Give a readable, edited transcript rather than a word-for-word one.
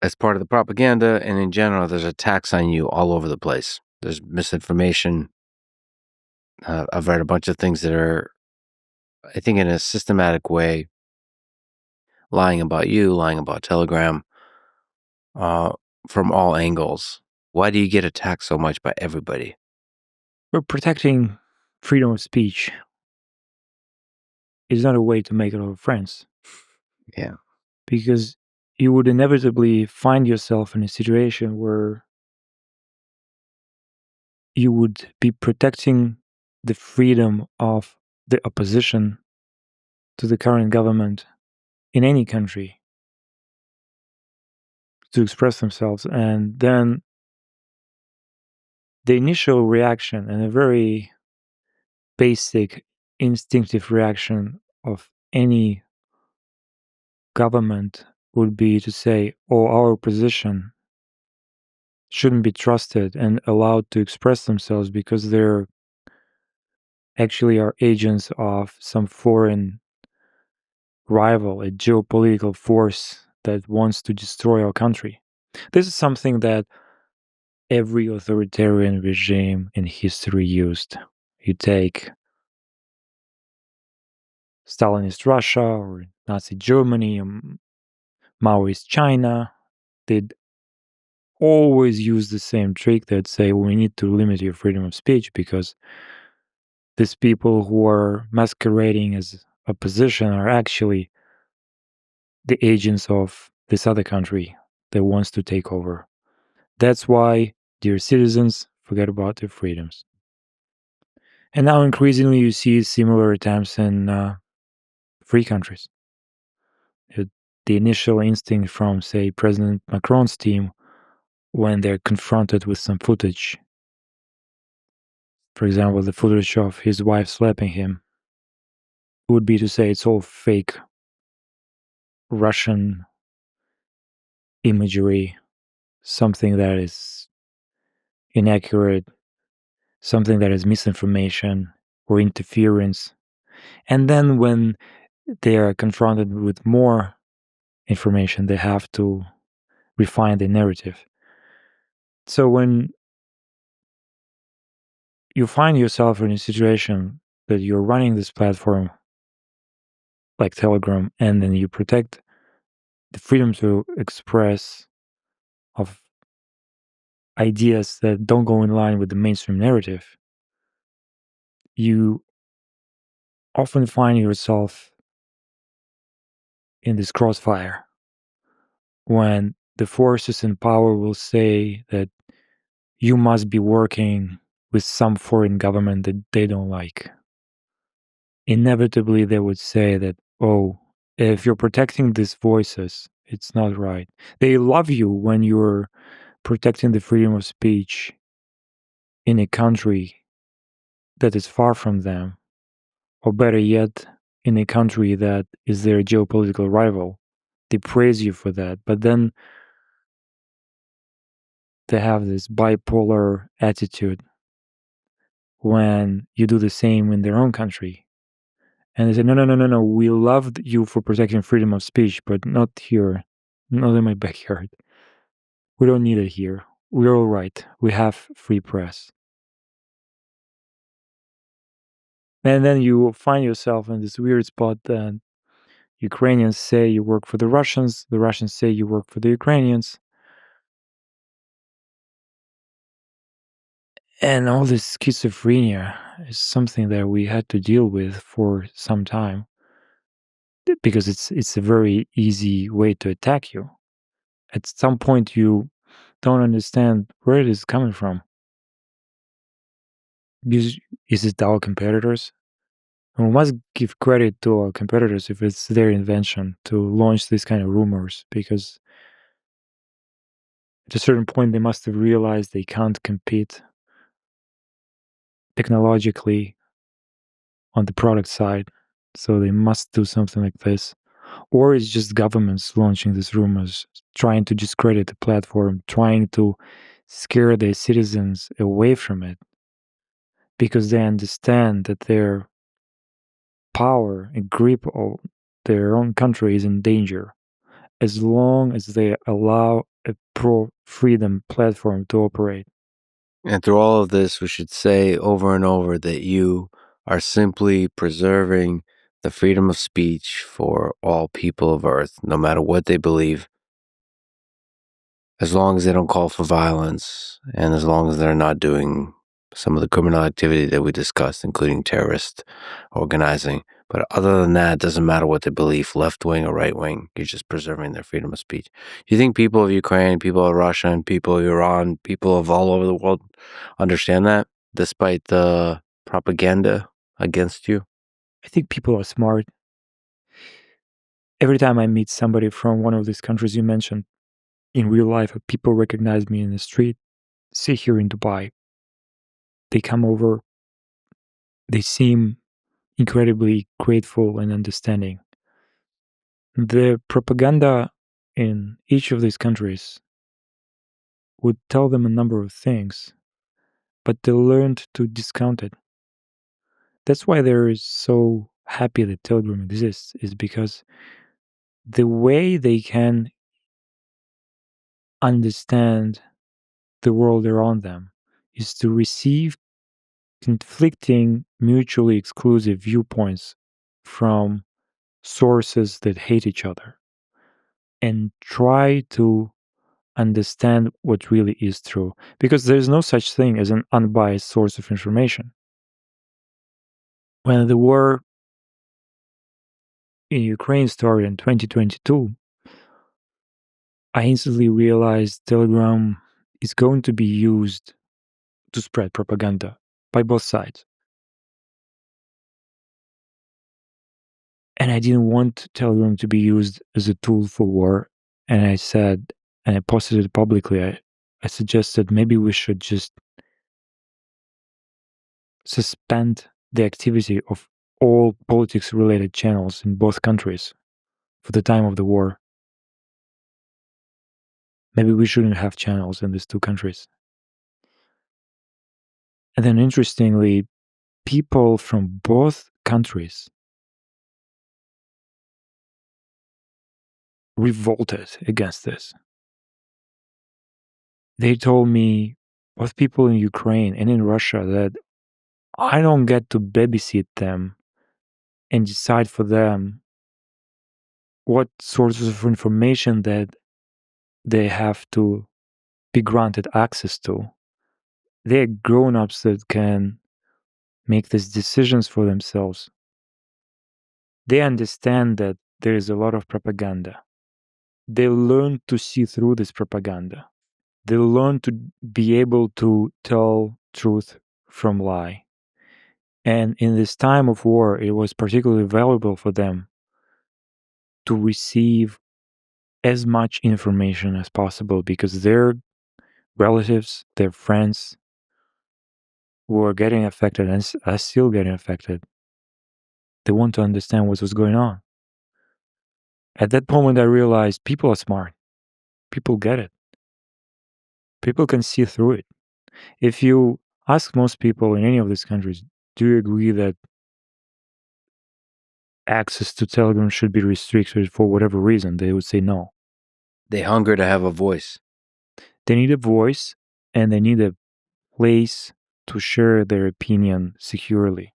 as part of the propaganda, and in general, there's attacks on you all over the place. There's misinformation. I've read a bunch of things that are, I think, in a systematic way, lying about you, lying about Telegram, from all angles. Why do you get attacked so much by everybody? We're protecting freedom of speech. It's not a way to make a lot of friends. Yeah. Because you would inevitably find yourself in a situation where you would be protecting the freedom of the opposition to the current government in any country to express themselves. And then the initial reaction, and a very basic instinctive reaction of any government, would be to say, oh, our opposition shouldn't be trusted and allowed to express themselves because they're actually are agents of some foreign rival, a geopolitical force that wants to destroy our country. This is something that every authoritarian regime in history used. You take Stalinist Russia or Nazi Germany, Maoist China, they'd always use the same trick. They'd say, we need to limit your freedom of speech because these people who are masquerading as opposition are actually the agents of this other country that wants to take over. That's why, dear citizens, forget about your freedoms. And now increasingly you see similar attempts in free countries. The initial instinct from, say, President Macron's team when they're confronted with some footage, for example, the footage of his wife slapping him, would be to say it's all fake Russian imagery, something that is inaccurate, something that is misinformation or interference. And then when they are confronted with more information, they have to refine the narrative. So when you find yourself in a situation that you're running this platform like Telegram, and then you protect the freedom to express of ideas that don't go in line with the mainstream narrative, you often find yourself in this crossfire when the forces in power will say that you must be working with some foreign government that they don't like. Inevitably, they would say that, oh, if you're protecting these voices, it's not right. They love you when you're protecting the freedom of speech in a country that is far from them, or better yet, in a country that is their geopolitical rival. They praise you for that, but then they have this bipolar attitude when you do the same in their own country. And they say, no, we loved you for protecting freedom of speech, but not here, not in my backyard. We don't need it here. We're all right. We have free press. And then you find yourself in this weird spot that Ukrainians say you work for the Russians say you work for the Ukrainians. And all this schizophrenia is something that we had to deal with for some time, because it's a very easy way to attack you. At some point, you don't understand where it is coming from. Is it our competitors? And we must give credit to our competitors if it's their invention to launch these kind of rumors, because at a certain point they must have realized they can't compete technologically on the product side, so they must do something like this. Or it's just governments launching these rumors, trying to discredit the platform, trying to scare their citizens away from it, because they understand that their power and grip of their own country is in danger as long as they allow a pro-freedom platform to operate. And through all of this, we should say over and over that you are simply preserving the freedom of speech for all people of Earth, no matter what they believe, as long as they don't call for violence and as long as they're not doing some of the criminal activity that we discussed, including terrorist organizing. But other than that, it doesn't matter what they believe, left wing or right wing, you're just preserving their freedom of speech. Do you think people of Ukraine, people of Russia, and people of Iran, people of all over the world understand that, despite the propaganda against you? I think people are smart. Every time I meet somebody from one of these countries you mentioned, in real life, people recognize me in the street, say here in Dubai, they come over, they seem incredibly grateful and understanding. The propaganda in each of these countries would tell them a number of things, but they learned to discount it. That's why they're so happy that Telegram exists, is because the way they can understand the world around them is to receive conflicting, mutually exclusive viewpoints from sources that hate each other and try to understand what really is true, because there's no such thing as an unbiased source of information. When the war in Ukraine started in 2022, I instantly realized Telegram is going to be used to spread propaganda by both sides. And I didn't want Telegram to be used as a tool for war. And I said, and I posted it publicly, I suggested maybe we should just suspend the activity of all politics-related channels in both countries for the time of the war. Maybe we shouldn't have channels in these two countries. And then interestingly, people from both countries revolted against this. They told me, both people in Ukraine and in Russia, that I don't get to babysit them and decide for them what sources of information that they have to be granted access to. They're grown-ups that can make these decisions for themselves. They understand that there is a lot of propaganda. They learn to see through this propaganda. They learn to be able to tell truth from lie. And in this time of war, it was particularly valuable for them to receive as much information as possible, because their relatives, their friends who are getting affected and are still getting affected, they want to understand what was going on. At that moment, I realized people are smart. People get it. People can see through it. If you ask most people in any of these countries, do you agree that access to Telegram should be restricted for whatever reason, they would say no. They hunger to have a voice. They need a voice and they need a place to share their opinion securely.